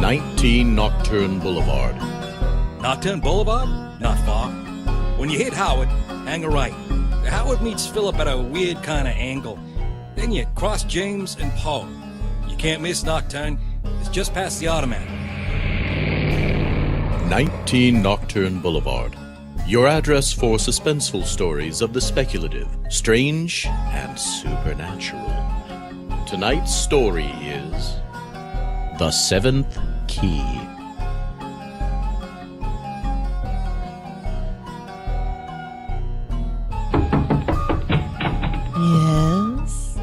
19 Nocturne Boulevard. Nocturne Boulevard? Not far. When you hit Howard, hang a right. Howard meets Phillip at a weird kind of angle. Then you cross James and Poe. You can't miss Nocturne. It's just past the Automat. 19 Nocturne Boulevard. Your address for suspenseful stories of the speculative, strange, and supernatural. Tonight's story is The Seventh Key. Yes?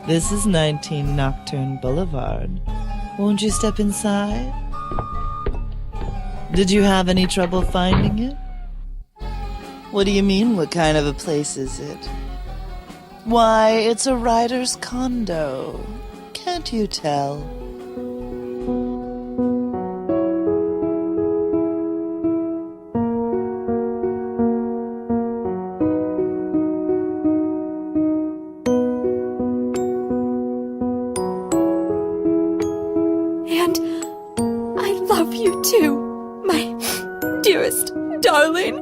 This is 19 Nocturne Boulevard. Won't you step inside? Did you have any trouble finding it? What do you mean, what kind of a place is it? Why, it's a writer's condo. Can't you tell? And I love you too, my dearest darling.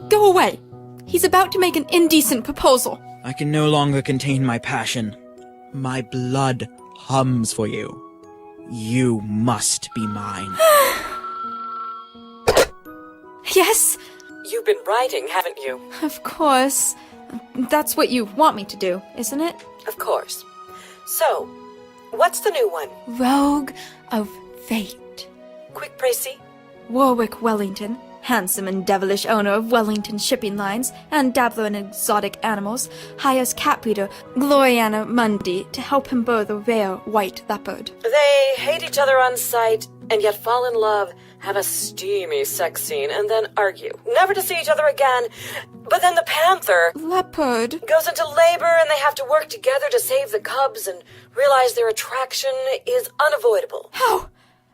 Go away. He's about to make an indecent proposal. I can no longer contain my passion. My blood hums for you. You must be mine. Yes? You've been writing, haven't you? Of course. That's what you want me to do, isn't it? Of course. So, what's the new one? Rogue of Fate. Quick, Précis. Warwick Wellington, handsome and devilish owner of Wellington Shipping Lines and dabbler in exotic animals, hires cat breeder Gloriana Mandy to help him birth a rare white leopard. They hate each other on sight, and yet fall in love, have a steamy sex scene, and then argue, never to see each other again. But then the panther Leopard? goes into labor, and they have to work together to save the cubs and realize their attraction is unavoidable.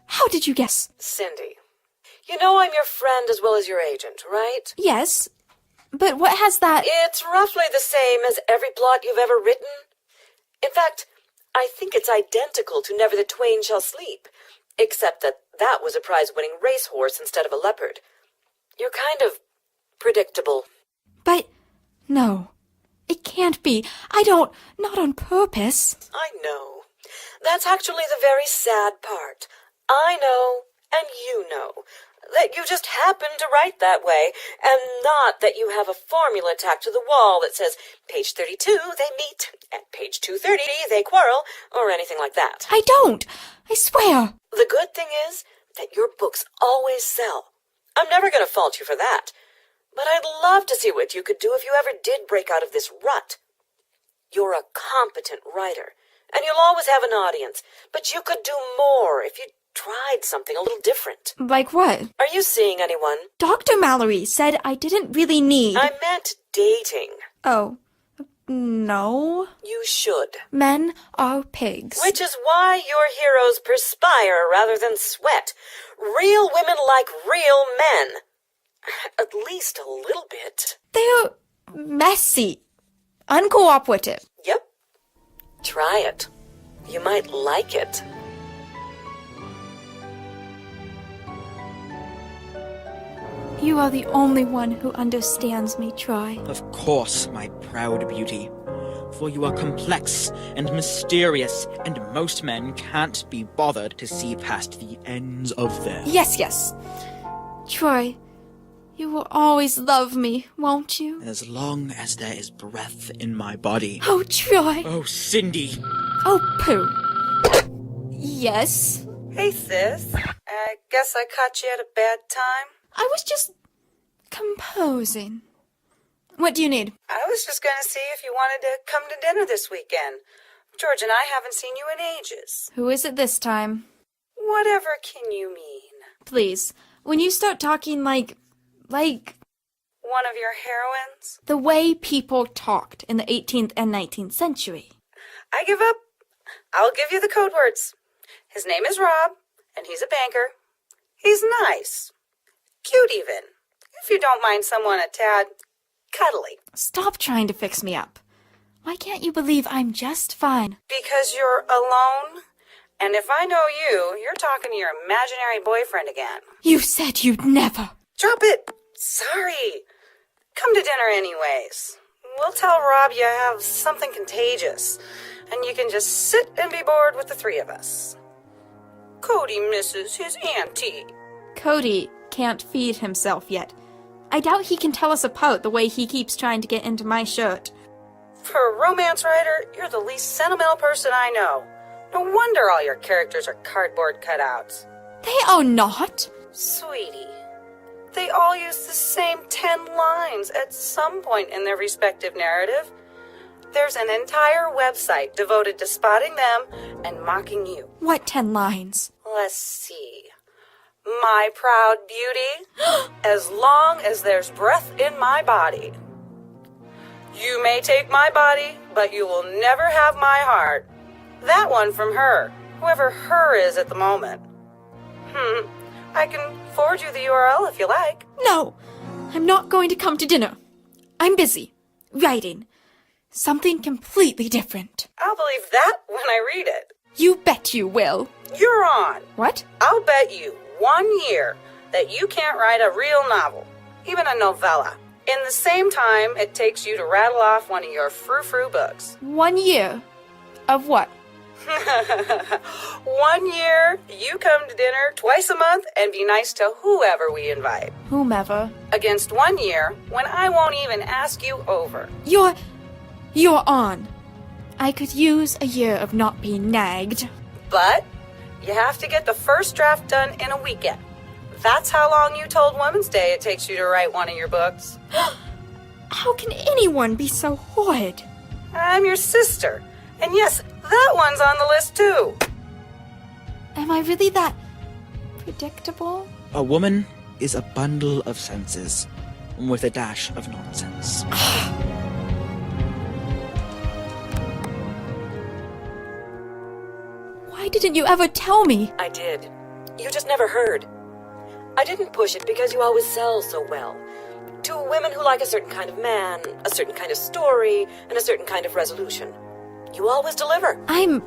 How did you guess? Cindy, you know I'm your friend as well as your agent, right? Yes, but what has that... It's roughly the same as every plot you've ever written. In fact, I think it's identical to Never the Twain Shall Sleep, except that that was a prize-winning racehorse instead of a leopard. You're kind of predictable. But... no. It can't be. Not on purpose. I know. That's actually the very sad part. I know, and you know, that you just happen to write that way, and not that you have a formula tacked to the wall that says, page 32, they meet, at page 230, they quarrel, or anything like that. I don't! I swear! The good thing is that your books always sell. I'm never going to fault you for that. But I'd love to see what you could do if you ever did break out of this rut. You're a competent writer, and you'll always have an audience, but you could do more if you tried something a little different. Like what? Are you seeing anyone? Dr. Mallory said I didn't really need... I meant dating. Oh. No. You should. Men are pigs. Which is why your heroes perspire rather than sweat. Real women like real men. At least a little bit. They're messy. Uncooperative. Yep. Try it. You might like it. You are the only one who understands me, Troy. Of course, my proud beauty. For you are complex and mysterious, and most men can't be bothered to see past the ends of them. Yes. Troy, you will always love me, won't you? As long as there is breath in my body. Oh, Troy. Oh, Cindy. Oh, pooh. Yes? Hey, sis. I guess I caught you at a bad time. I was just composing. What do you need? I was just going to see if you wanted to come to dinner this weekend. George and I haven't seen you in ages. Who is it this time? Whatever can you mean? Please, when you start talking like... One of your heroines? the way people talked in the 18th and 19th century. I give up. I'll give you the code words. His name is Rob, and he's a banker. He's nice. Cute even. If you don't mind someone a tad cuddly. Stop trying to fix me up. Why can't you believe I'm just fine? Because you're alone And if I know you, you're talking to your imaginary boyfriend again. You said you'd never. Drop it! Sorry. Come to dinner anyways. We'll tell Rob you have something contagious, and you can just sit and be bored with the three of us. Cody misses his auntie. Cody can't feed himself yet. I doubt he can tell us apart the way he keeps trying to get into my shirt. For a romance writer, you're the least sentimental person I know. No wonder all your characters are cardboard cutouts. They are not. Sweetie, they all use the same 10 lines at some point in their respective narrative. There's an entire website devoted to spotting them and mocking you. What 10 lines? Let's see. My proud beauty, as long as there's breath in my body. You may take my body, but you will never have my heart. That one from her, whoever her is at the moment. I can forward you the URL if you like. No, I'm not going to come to dinner. I'm busy. Writing. Something completely different. I'll believe that when I read it. You bet you will. You're on. What? I'll bet you 1 year that you can't write a real novel, even a novella, in the same time it takes you to rattle off one of your frou-frou books. 1 year? Of what? 1 year, you come to dinner twice a month and be nice to whoever we invite. Whomever. Against 1 year, when I won't even ask you over. You're on. I could use a year of not being nagged. But you have to get the first draft done in a weekend. That's how long you told Women's Day it takes you to write one of your books. How can anyone be so horrid? I'm your sister. And yes, that one's on the list too. Am I really that predictable? A woman is a bundle of senses, with a dash of nonsense. Why didn't you ever tell me? I did. You just never heard. I didn't push it because you always sell so well. To women who like a certain kind of man, a certain kind of story, and a certain kind of resolution. You always deliver. I'm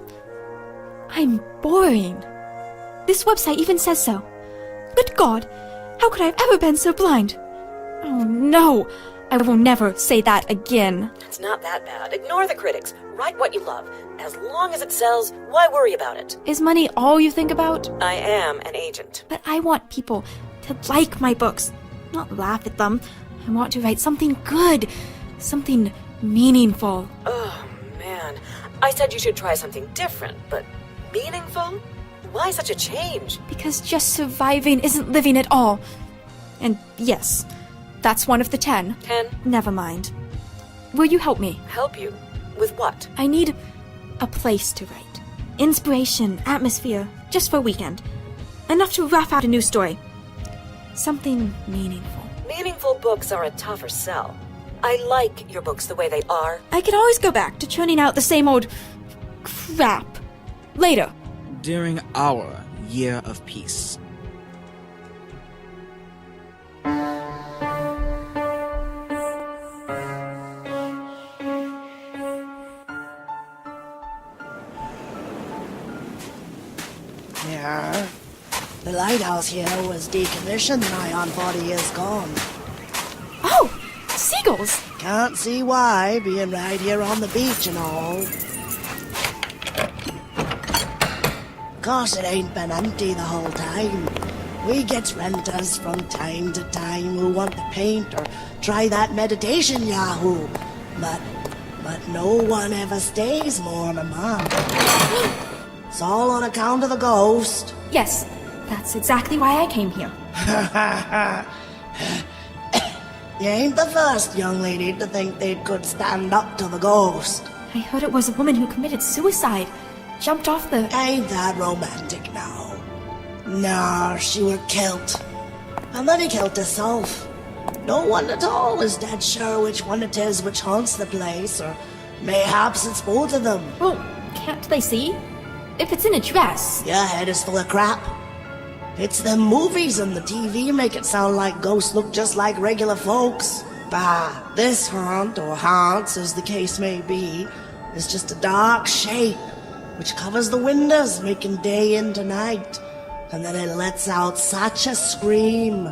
boring. This website even says so. Good God, how could I have ever been so blind? Oh no, I will never say that again. It's not that bad. Ignore the critics. Write what you love. As long as it sells, why worry about it? Is money all you think about? I am an agent. But I want people to like my books, not laugh at them. I want to write something good, something meaningful. Oh, man. I said you should try something different, but meaningful? Why such a change? Because just surviving isn't living at all. And yes, that's one of the 10. 10? Never mind. Will you help me? Help you? With what? I need a place to write. Inspiration, atmosphere, just for a weekend. Enough to rough out a new story. Something meaningful. Meaningful books are a tougher sell. I like your books the way they are. I can always go back to churning out the same old crap. Later. During our year of peace. Yeah. The lighthouse here was decommissioned nigh on 40 years gone. Oh! Seagulls! Can't see why, being right here on the beach and all. Course it ain't been empty the whole time. We gets renters from time to time who want to paint or try that meditation yahoo. But no one ever stays more than a month. It's all on account of the ghost. Yes, that's exactly why I came here. You ain't the first young lady to think they could stand up to the ghost. I heard it was a woman who committed suicide. Jumped off the... Ain't that romantic now? Nah, she were killed. And then he killed herself. No one at all is dead sure which one it is which haunts the place, or mayhaps it's both of them. Well, can't they see? If it's in a dress... Your head is full of crap. It's them movies and the TV make it sound like ghosts look just like regular folks. Bah, this haunt, or haunts as the case may be, is just a dark shape. which covers the windows, making day into night. And then it lets out such a scream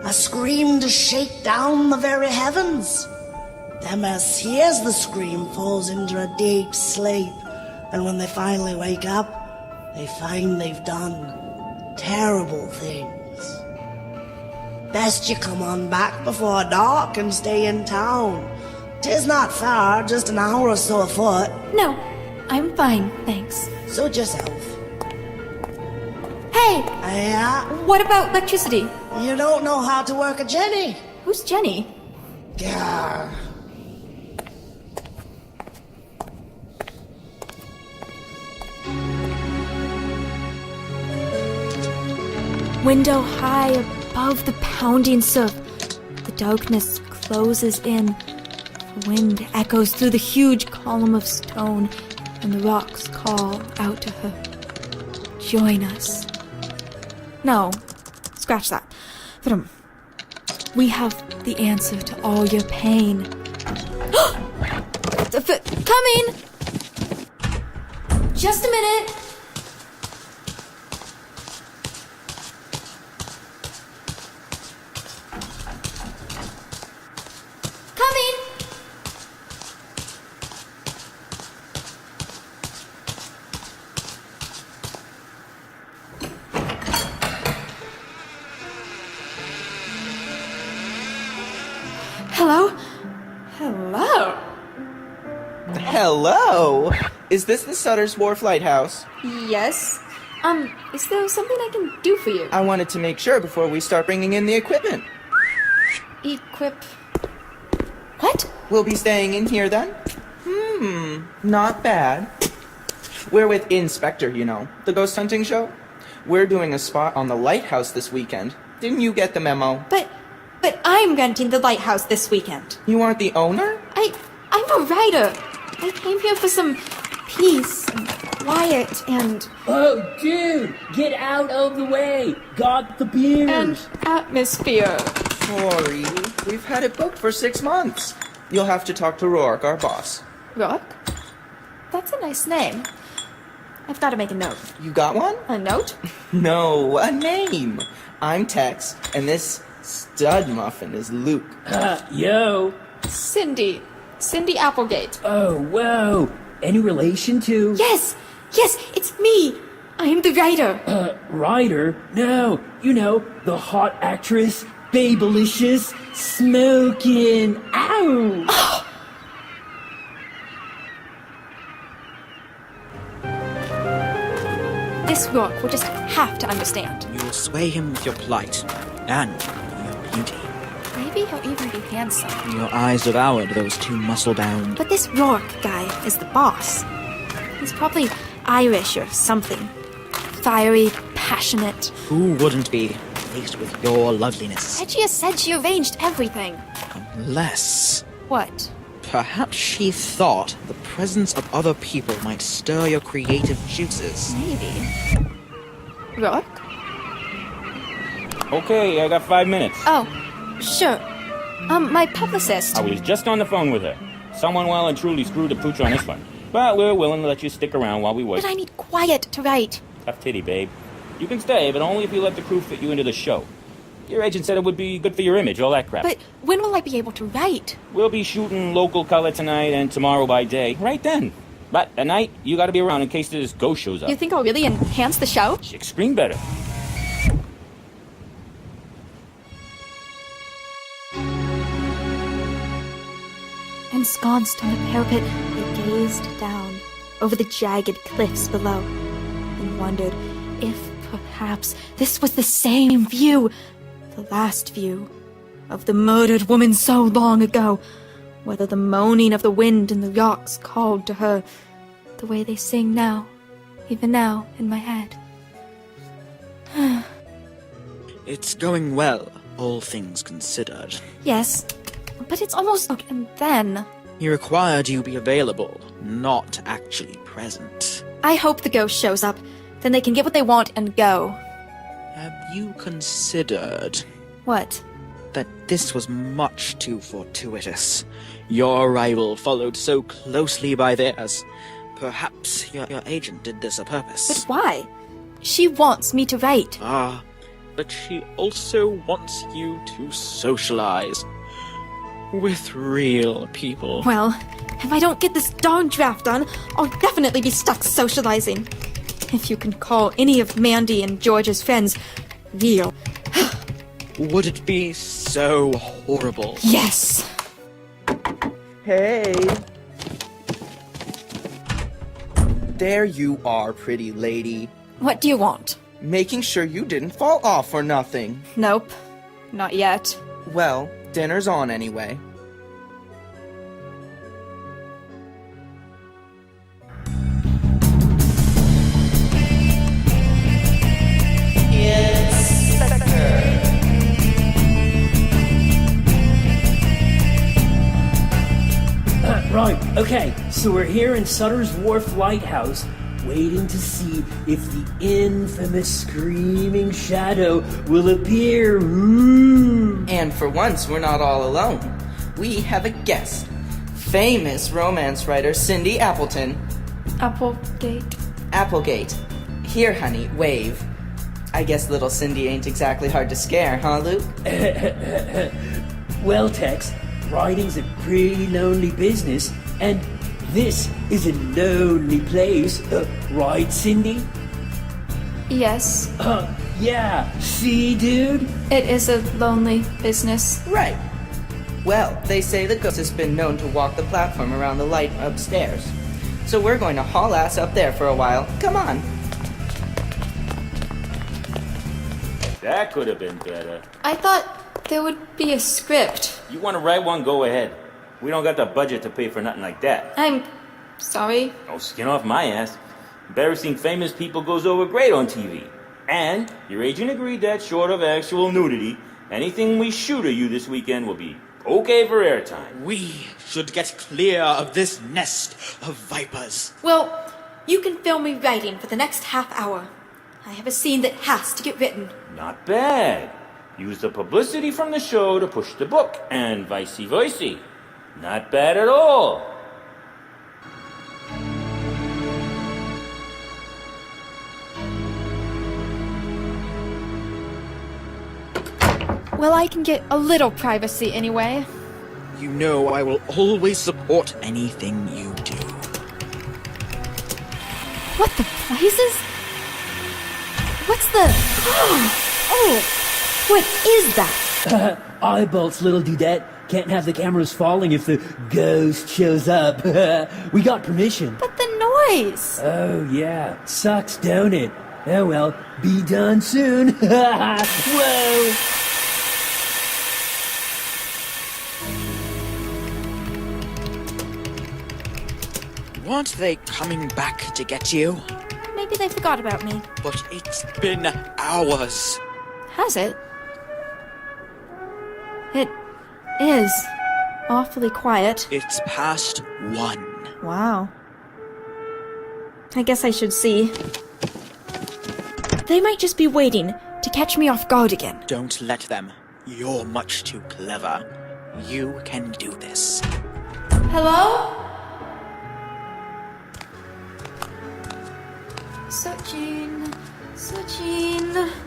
to shake down the very heavens. Them as hears the scream falls into a deep sleep, and when they finally wake up, they find they've done terrible things. Best you come on back before dark and stay in town. 'Tis not far, just an hour or so afoot. No, I'm fine, thanks. Suit yourself. Hey! Yeah? What about electricity? You don't know how to work a jenny? Who's Jenny? Gah. Window high above the pounding surf. The darkness closes in. The wind echoes through the huge column of stone, and the rocks call out to her. Join us. No, scratch that. We have the answer to all your pain. Coming! Just a minute. Coming! Hello? Hello? Hello! Is this the Sutter's Wharf Lighthouse? Yes? Is there something I can do for you? I wanted to make sure before we start bringing in the equipment. What? We'll be staying in here then? Not bad. We're with Inspector, you know, the ghost hunting show. We're doing a spot on the lighthouse this weekend. Didn't you get the memo? But I'm renting the lighthouse this weekend. You aren't the owner? I'm a writer. I came here for some peace and quiet and... Oh, dude! Get out of the way! Got the beers! and atmosphere. Sorry, we've had it booked for 6 months. You'll have to talk to Roarke, our boss. Roarke? That's a nice name. I've got to make a note. You got one? A note? No, a name. I'm Tex, and this stud muffin is Luke. Yo! Cindy Applegate. Oh, whoa! Any relation to... Yes, it's me. I am the writer. Ryder? No, you know, the hot actress, babelicious, smoking. Ow! This Roarke will just have to understand. You will sway him with your plight and your beauty. Maybe he'll even be handsome. Your eyes devoured those two muscle-bound. But this Roarke guy is the boss. He's probably Irish or something. Fiery, passionate. Who wouldn't be faced with your loveliness? Regia said she arranged everything. Unless... What? perhaps she thought the presence of other people might stir your creative juices. Maybe. Roarke? Okay, I got 5 minutes. Oh, sure. My publicist. I was just on the phone with her. Someone well and truly screwed the pooch on this one. But we're willing to let you stick around while we wait. But I need quiet to write. Tough titty, babe. You can stay, but only if you let the crew fit you into the show. Your agent said it would be good for your image, all that crap. But when will I be able to write? We'll be shooting local color tonight and tomorrow by day. Right then. But at night, you gotta be around in case this ghost shows up. You think I'll really enhance the show? Chicks scream better. Ensconced on the parapet, I gazed down over the jagged cliffs below and wondered if perhaps this was the same view, the last view, of the murdered woman so long ago, whether the moaning of the wind in the rocks called to her the way they sing now, even now, in my head. It's going well, all things considered. Yes, but it's almost... And then... He required you be available, not actually present. I hope the ghost shows up. Then they can get what they want and go. Have you considered What? that this was much too fortuitous? Your arrival followed so closely by theirs. Perhaps your agent did this on purpose. But why? She wants me to write. Ah, but she also wants you to socialize with real people. Well, if I don't get this darn draft done, I'll definitely be stuck socializing. If you can call any of Mandy and George's friends real. Would it be so horrible? Yes! Hey! There you are, pretty lady. What do you want? Making sure you didn't fall off or nothing. Nope. Not yet. Well, dinner's on anyway. Right, okay, so we're here in Sutter's Wharf Lighthouse, waiting to see if the infamous Screaming Shadow will appear. Ooh. And for once, we're not all alone. We have a guest. Famous romance writer Cindy Appleton. Applegate. Applegate. Here, honey, wave. I guess little Cindy ain't exactly hard to scare, huh, Luke? Well, Tex, writing's a pretty lonely business, and this is a lonely place, right, Cindy? Yes. Yeah, see, dude? It is a lonely business. Right. Well, they say the ghost has been known to walk the platform around the light upstairs. So we're going to haul ass up there for a while. Come on. That could have been better. I thought there would be a script. You want to write one? Go ahead. We don't got the budget to pay for nothing like that. I'm sorry. Oh, skin off my ass. Embarrassing famous people goes over great on TV. And your agent agreed that short of actual nudity, anything we shoot of you this weekend will be okay for airtime. We should get clear of this nest of vipers. Well, you can film me writing for the next half hour. I have a scene that has to get written. Not bad. Use the publicity from the show to push the book, and vice versa. Not bad at all. Well, I can get a little privacy anyway. You know I will always support anything you do. What the blazes? What's the... Oh! What is that? Eyebolts, little dudette. Can't have the cameras falling if the ghost shows up. We got permission. But the noise! Oh, yeah. Sucks, don't it? Oh, well. Be done soon. Whoa! Weren't they coming back to get you? Maybe they forgot about me. But it's been hours. Has it? It is awfully quiet. It's past 1. Wow. I guess I should see. They might just be waiting to catch me off guard again. Don't let them. You're much too clever. You can do this. Hello? Searching.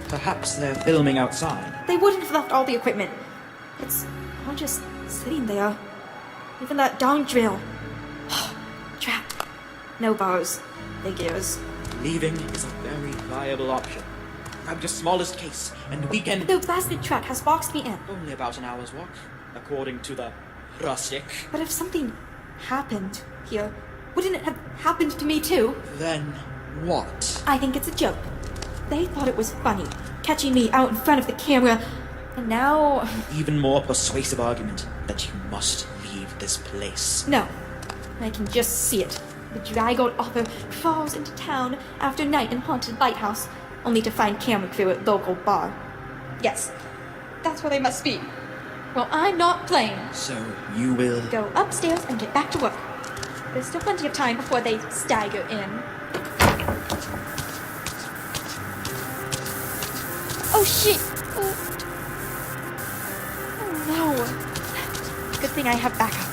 Perhaps they're filming outside. They wouldn't have left all the equipment. It's all just sitting there. Even that darn drill. Trapped. No bars. Big ears. Leaving is a very viable option. Grab your smallest case, and we can... The blasted truck has boxed me in. Only about an hour's walk, according to the rustic. But if something happened here, wouldn't it have happened to me too? Then what? I think it's a joke. They thought it was funny, catching me out in front of the camera, and now... An even more persuasive argument that you must leave this place. No. I can just see it. The drag-old author falls into town after night in haunted lighthouse, only to find camera crew at local bar. Yes, that's where they must be. Well, I'm not playing. So you will... Go upstairs and get back to work. There's still plenty of time before they stagger in. Oh, shit! Oh no. Good thing I have backup.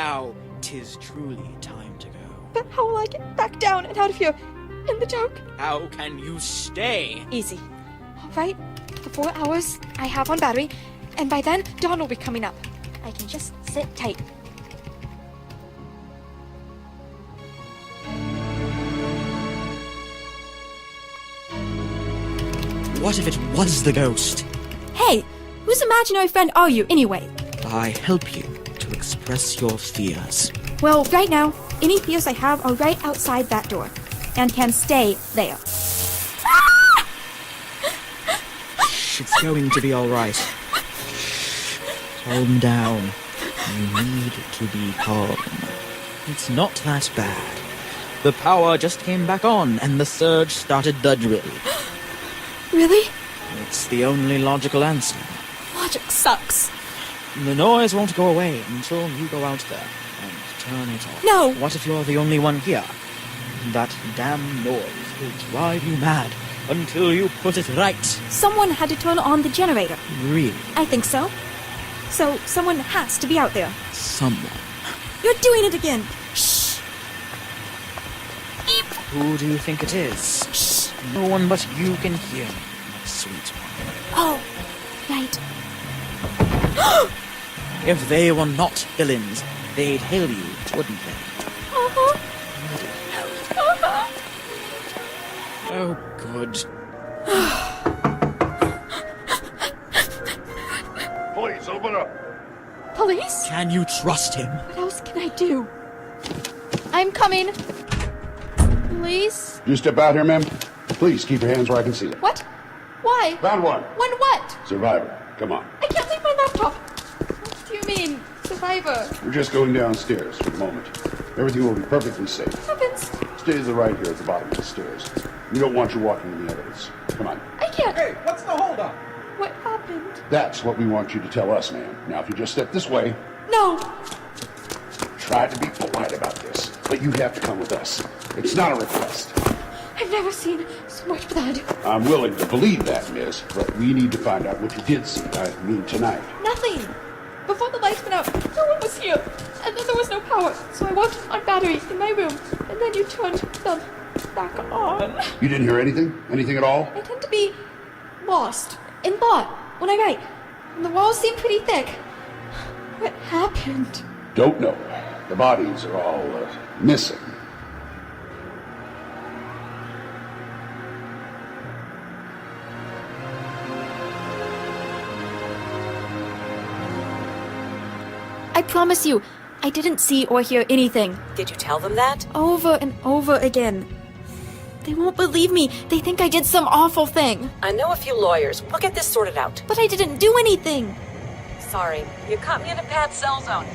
Now, 'tis truly time to go. But how will I get back down and out of here? In the dark? How can you stay? Easy. All right, the 4 hours I have on battery, and by then, dawn will be coming up. I can just sit tight. What if it was the ghost? Hey, whose imaginary friend are you, anyway? I help you to express your fears. Well, right now, any fears I have are right outside that door, and can stay there. It's going to be all right. Calm down. You need to be calm. It's not that bad. The power just came back on, and the surge started the drill. Really? It's the only logical answer. Logic sucks. The noise won't go away until you go out there and turn it off. No! What if you're the only one here? That damn noise will drive you mad until you put it right. Someone had to turn on the generator. Really? I think so. So, someone has to be out there. Someone. You're doing it again! Shh! Eep! Who do you think it is? Shh! No one but you can hear me, my sweet one. Oh, right. If they were not villains, they'd hail you, wouldn't they? Uh-huh. Oh, good. Please, open up. Police? Can you trust him? What else can I do? I'm coming. Police? You step out here, ma'am. Please keep your hands where I can see them. What? Why? Found one. When what? Survivor. Come on. I can't leave my laptop. What do you mean, survivor? We're just going downstairs for the moment. Everything will be perfectly safe. Heavens, Stay to the right here at the bottom of the stairs. We don't want you walking in the evidence. Come on. I can't. Hey, what's the holdup? What happened? That's what we want you to tell us, ma'am. Now, if you just step this way, No. try to be polite about this, but you have to come with us. It's not a request. I've never seen so much blood. I'm willing to believe that, miss, but we need to find out what you did see. I mean, tonight. Nothing. Before the lights went out, no one was here. And then there was no power, so I walked on battery in my room. And then you turned them back on. You didn't hear anything? Anything at all? I tend to be lost in thought when I write. And the walls seem pretty thick. What happened? Don't know. The bodies are all missing. I promise you, I didn't see or hear anything. Did you tell them that? Over and over again. They won't believe me. They think I did some awful thing. I know a few lawyers. We'll get this sorted out. But I didn't do anything. Sorry, you caught me in a bad cell zone.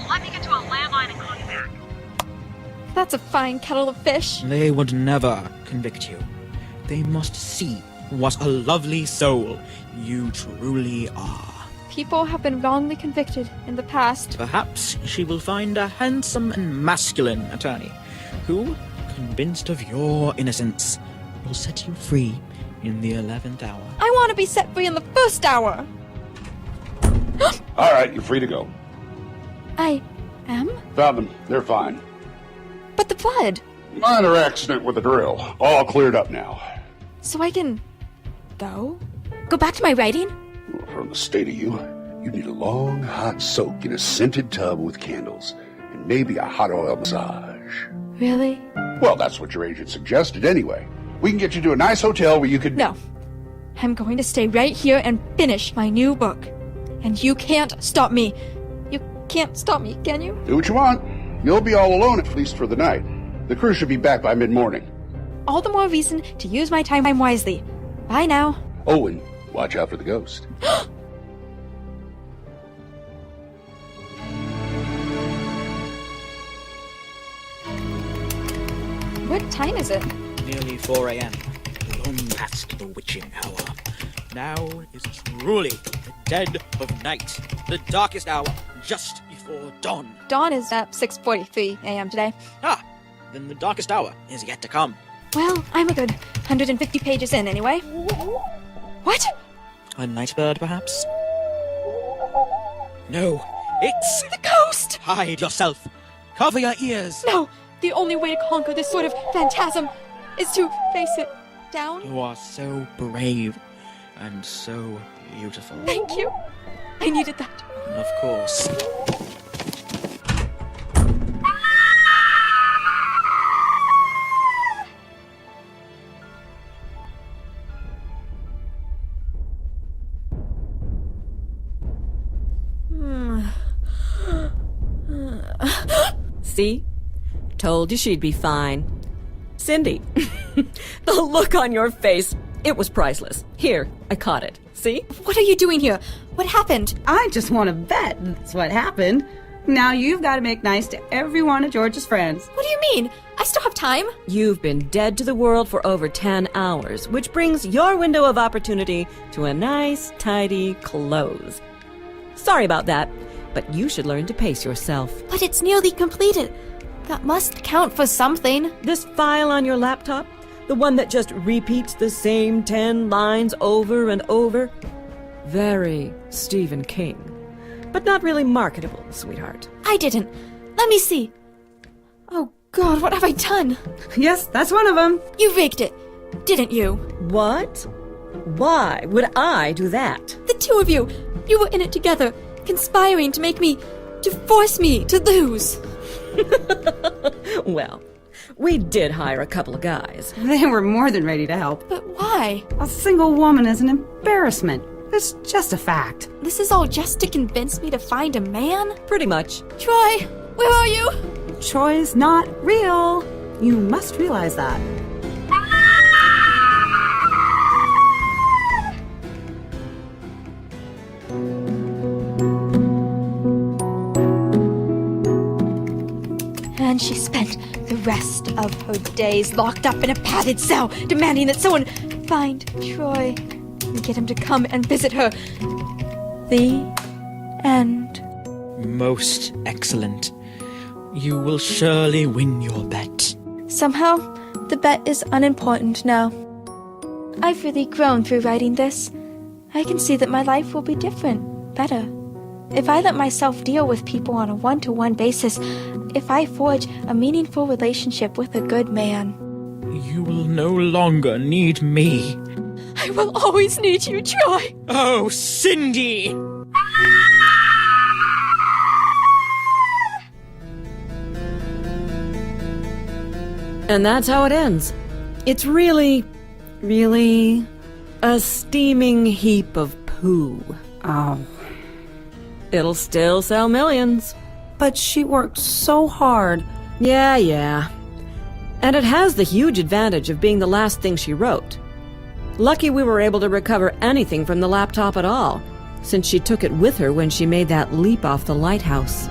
Let me get to a landline and call you back. That's a fine kettle of fish. They would never convict you. They must see what a lovely soul you truly are. People have been wrongly convicted in the past. Perhaps she will find a handsome and masculine attorney who, convinced of your innocence, will set you free in the 11th hour. I want to be set free in the first hour. All right, you're free to go. I am? Found them. They're fine. But the blood. Minor accident with a drill. All cleared up now. So I can go? Go back to my writing? From the state of you, you need a long, hot soak in a scented tub with candles, and maybe a hot oil massage. Really? Well, that's what your agent suggested anyway. We can get you to a nice hotel where you could... No. I'm going to stay right here and finish my new book. And you can't stop me. You can't stop me, can you? Do what you want. You'll be all alone, at least for the night. The crew should be back by mid-morning. All the more reason to use my time wisely. Bye now. Oh, and watch out for the ghost. What time is it? Nearly 4 a.m. Long past the witching hour. Now is truly the dead of night. The darkest hour, just before dawn. Dawn is at 6:43 a.m. today. Ah, then the darkest hour is yet to come. Well, I'm a good 150 pages in anyway. What? A night bird, perhaps? No, it's... The ghost! ghost! Hide yourself. Cover your ears. No! The only way to conquer this sort of phantasm is to face it down. You are so brave and so beautiful. Thank you. I needed that. Of course. See? Told you she'd be fine. Cindy, the look on your face, it was priceless. Here, I caught it. See? What are you doing here? What happened? I just want to bet that's what happened. Now you've got to make nice to every one of George's friends. What do you mean? I still have time. You've been dead to the world for over 10 hours, which brings your window of opportunity to a nice, tidy close. Sorry about that, but you should learn to pace yourself. But it's nearly completed. That must count for something. This file on your laptop, the one that just repeats the same 10 lines over and over, very Stephen King. But not really marketable, sweetheart. I didn't. Let me see. Oh, God, what have I done? Yes, that's one of them. You rigged it, didn't you? What? Why would I do that? The two of you. You were in it together, conspiring to force me to lose. Well, we did hire a couple of guys. They were more than ready to help. But why? A single woman is an embarrassment. It's just a fact. This is all just to convince me to find a man? Pretty much. Troy, where are you? Troy's not real. You must realize that. And she spent the rest of her days locked up in a padded cell, demanding that someone find Troy and get him to come and visit her. The end. Most excellent. You will surely win your bet. Somehow, the bet is unimportant now. I've really grown through writing this. I can see that my life will be different, better. If I let myself deal with people on a one-to-one basis, if I forge a meaningful relationship with a good man. You will no longer need me. I will always need you, Troy! Oh, Cindy! And that's how it ends. It's really a steaming heap of poo. Oh. It'll still sell millions. But she worked so hard. Yeah. And it has the huge advantage of being the last thing she wrote. Lucky we were able to recover anything from the laptop at all, since she took it with her when she made that leap off the lighthouse.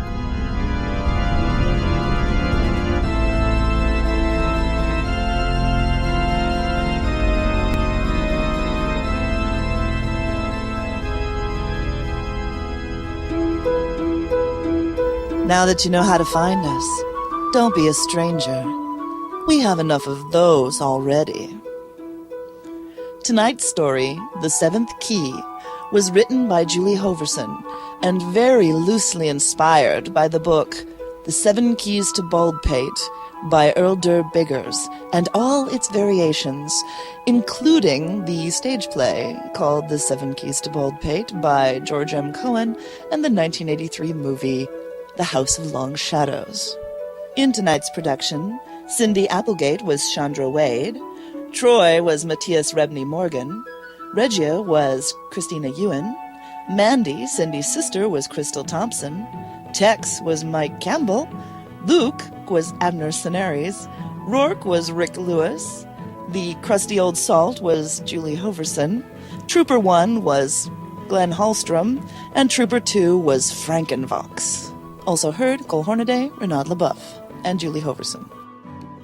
Now that you know how to find us, don't be a stranger. We have enough of those already. Tonight's story, The Seventh Key, was written by Julie Hoverson and very loosely inspired by the book The Seven Keys to Baldpate by Earl Derr Biggers and all its variations, including the stage play called The Seven Keys to Baldpate by George M. Cohan and the 1983 movie The House of Long Shadows. In tonight's production, Cindy Applegate was Chandra Wade, Troy was Matthias Rebne Morgan, Regia was Kristina Yuen, Mandy, Cindy's sister, was Crystal Thomson, Tex was Mike Campbell, Luke was Abner Senires, Roarke was Rick Lewis, the crusty old salt was Julie Hoverson, Trooper 1 was Glen Hallstrom, and Trooper 2 was Franknvox. Also heard Cole Hornaday, Renaud LeBeouf, and Julie Hoverson.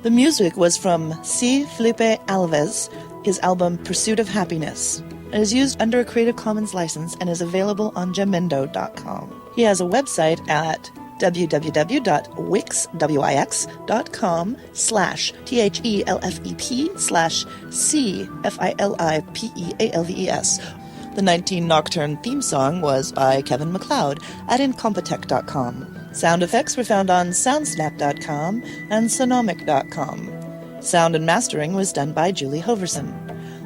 The music was from C. Felipe Alves, his album Pursuit of Happiness. It is used under a Creative Commons license and is available on Jamendo.com. He has a website at www.wixwixthelep/CFILIPEALVES. The 19 Nocturne theme song was by Kevin MacLeod at Incompetech.com. Sound effects were found on soundsnap.com and sonomic.com. Sound and mastering was done by Julie Hoverson.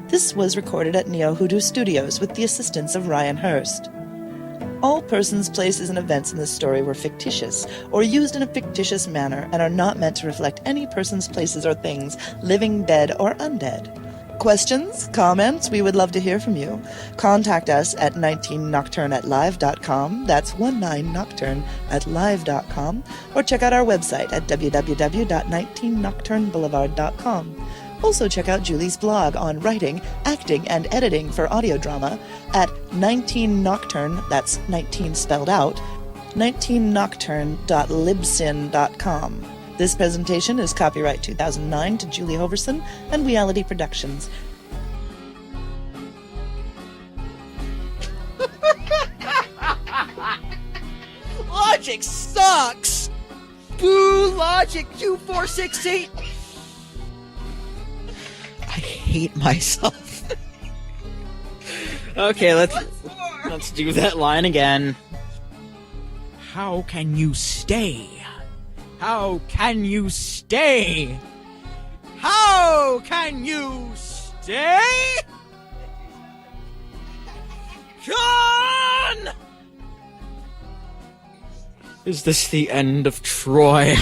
This was recorded at Neohoodoo Studios with the assistance of Ryan Hirst. All persons, places, and events in this story were fictitious or used in a fictitious manner and are not meant to reflect any persons, places, or things, living, dead, or undead. Questions? Comments? We would love to hear from you. Contact us at 19nocturne@live.com. That's 19nocturne@live.com. Or check out our website at www.19nocturneboulevard.com. Also check out Julie's blog on writing, acting, and editing for audio drama at 19nocturne, that's 19 spelled out, 19nocturne.libsyn.com. This presentation is copyright 2009 to Julie Hoverson and Reality Productions. Logic sucks! Boo Logic 2468! I hate myself. Okay, let's do that line again. How can you stay? How can you stay? How can you stay? John! Is this the end of Troy?